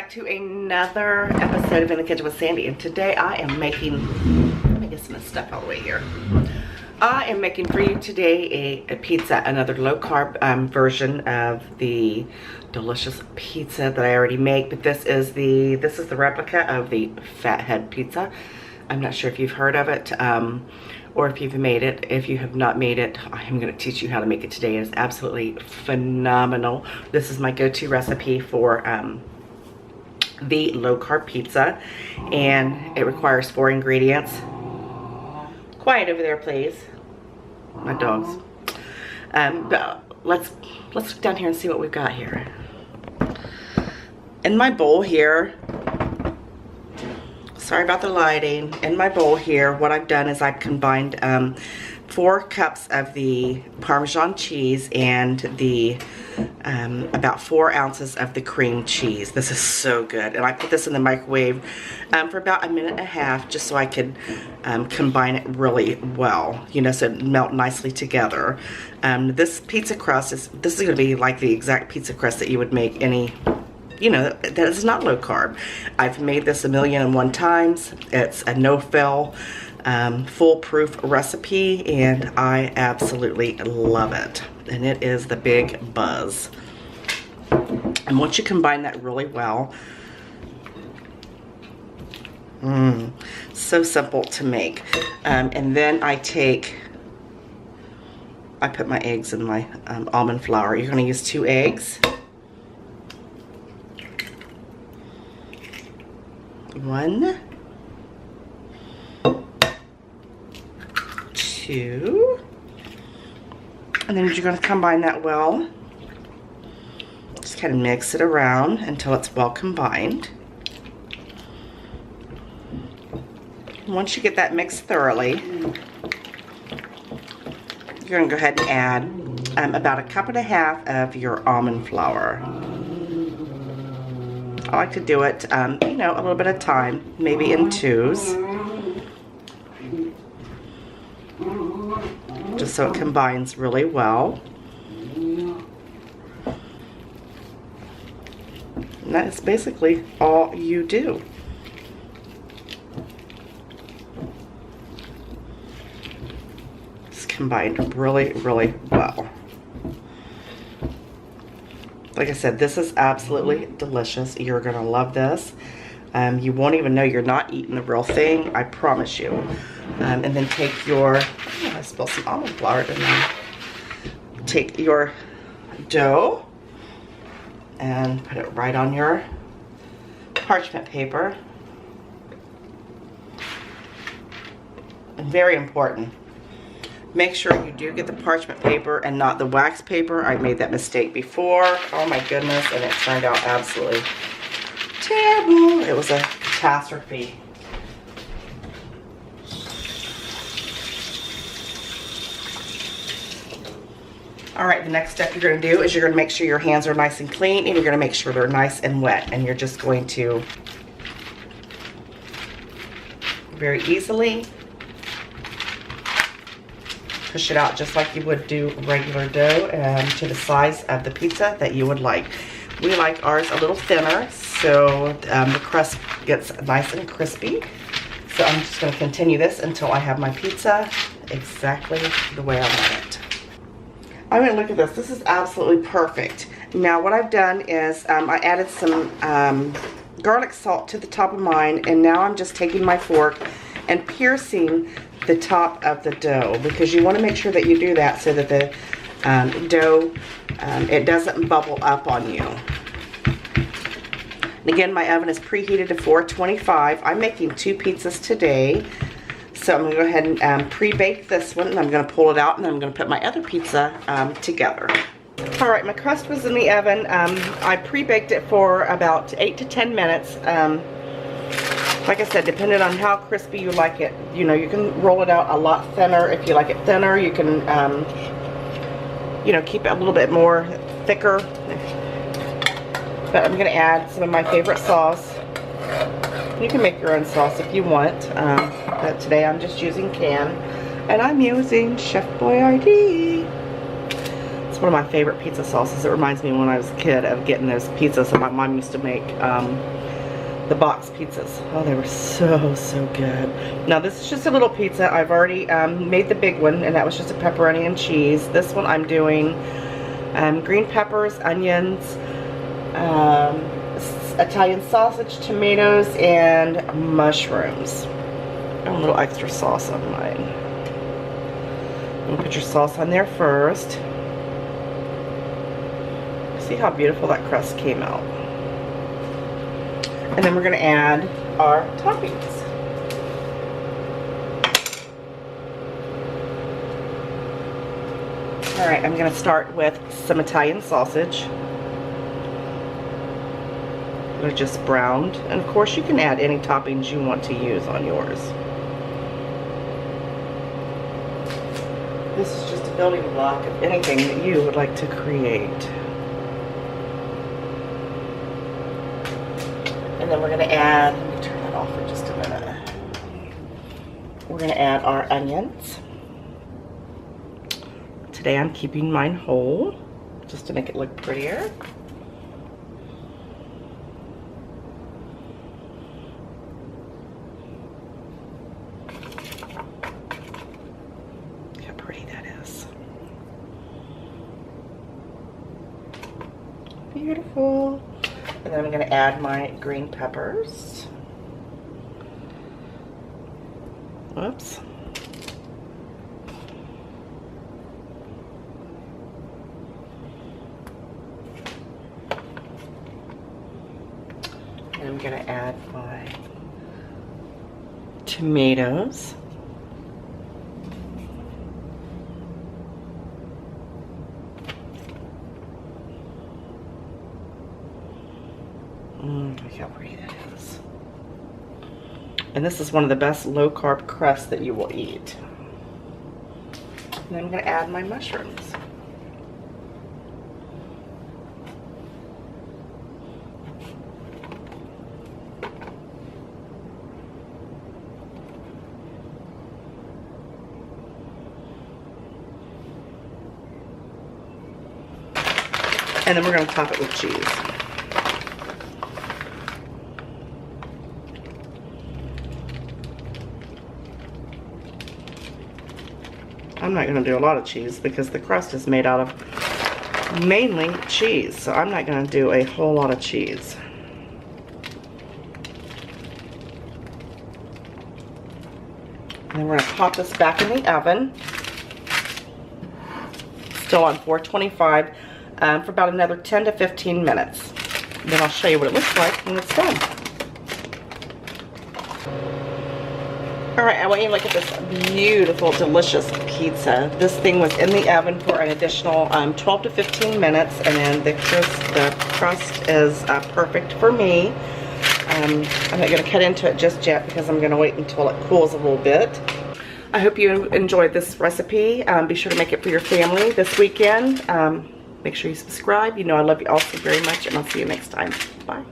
back to another episode of In the Kitchen with Sandy, and today I am making, let me get some of this stuff all the way here. I am making for you today a pizza, another low carb version of the delicious pizza that I already make, but this is the replica of the Fathead pizza. I'm not sure if you've heard of it or if you've made it. If you have not made it, I'm going to teach you how to make it today. It's absolutely phenomenal. This is my go-to recipe for the low carb pizza, and it requires 4 ingredients. Quiet over there, please. My dogs. But let's look down here and see what we've got here. In my bowl here, sorry about the lighting. In my bowl here, what I've done is I've combined 4 cups of the Parmesan cheese and the about 4 ounces of the cream cheese. This is so good, and I put this in the microwave for about 1.5 minutes just so I could combine it really well, you know, so it melt nicely together. This pizza crust is going to be like the exact pizza crust that you would make any, you know, that is not low carb. I've made this 1,000,001 times. It's a no-fail, foolproof recipe, and I absolutely love it. And it is the big buzz. And once you combine that really well, so simple to make. And then I put my eggs in my almond flour. You're going to use 2 eggs. 1, 2, and then you're going to combine that well. Just kind of mix it around until it's well combined. Once you get that mixed thoroughly, you're going to go ahead and add about 1.5 cups of your almond flour. I like to do it, you know, a little bit at a time, maybe in 2s. Just so it combines really well. And that is basically all you do. It's combined really, really well. Like I said, this is absolutely delicious. You're going to love this. You won't even know you're not eating the real thing, I promise you. And then take your, oh, I spilled some almond flour, didn't I? Take your dough and put it right on your parchment paper. And very important, make sure you do get the parchment paper and not the wax paper. I made that mistake before. Oh my goodness, and it turned out absolutely terrible. It was a catastrophe. Alright, the next step you're going to do is you're going to make sure your hands are nice and clean, and you're going to make sure they're nice and wet. And you're just going to very easily push it out just like you would do regular dough to the size of the pizza that you would like. We like ours a little thinner, so the crust gets nice and crispy. So I'm just going to continue this until I have my pizza exactly the way I want it. I mean, look at this. This is absolutely perfect. Now what I've done is I added some garlic salt to the top of mine, and now I'm just taking my fork and piercing the top of the dough, because you want to make sure that you do that so that the dough, it doesn't bubble up on you. And again, my oven is preheated to 425. I'm making 2 pizzas today. So I'm going to go ahead and pre-bake this one, and I'm going to pull it out, and then I'm going to put my other pizza together. Alright, my crust was in the oven. I pre-baked it for about 8 to 10 minutes. Like I said, depending on how crispy you like it, you know, you can roll it out a lot thinner. If you like it thinner, you can, you know, keep it a little bit more thicker. But I'm going to add some of my favorite sauce. You can make your own sauce if you want, but today I'm just using canned, and I'm using Chef Boyardee. It's one of my favorite pizza sauces. It reminds me when I was a kid of getting those pizzas that my mom used to make the box pizzas. Oh, they were so good. Now this is just a little pizza. I've already made the big one, and that was just a pepperoni and cheese. This one I'm doing green peppers, onions, Italian sausage, tomatoes, and mushrooms. And a little extra sauce on mine. You put your sauce on there first. See how beautiful that crust came out. And then we're going to add our toppings. Alright, I'm going to start with some Italian sausage. They're just browned. And of course you can add any toppings you want to use on yours. This is just a building block of anything that you would like to create. And then we're going to add, let me turn that off for just a minute. We're going to add our onions. Today I'm keeping mine whole, just to make it look prettier. Look how pretty that is. Beautiful. And then I'm going to add my green peppers. Whoops. And I'm going to add my tomatoes. Look how pretty that is. And this is one of the best low carb crusts that you will eat. And then I'm going to add my mushrooms. And then we're going to top it with cheese. I'm not going to do a lot of cheese because the crust is made out of mainly cheese, so I'm not going to do a whole lot of cheese. And then we're going to pop this back in the oven, still on 425, for about another 10 to 15 minutes. And then I'll show you what it looks like when it's done. Alright, I want you to look at this beautiful, delicious pizza. This thing was in the oven for an additional 12 to 15 minutes, and then the crust is perfect for me. I'm not going to cut into it just yet because I'm going to wait until it cools a little bit. I hope you enjoyed this recipe. Be sure to make it for your family this weekend. Make sure you subscribe. You know I love you all so very much, and I'll see you next time. Bye.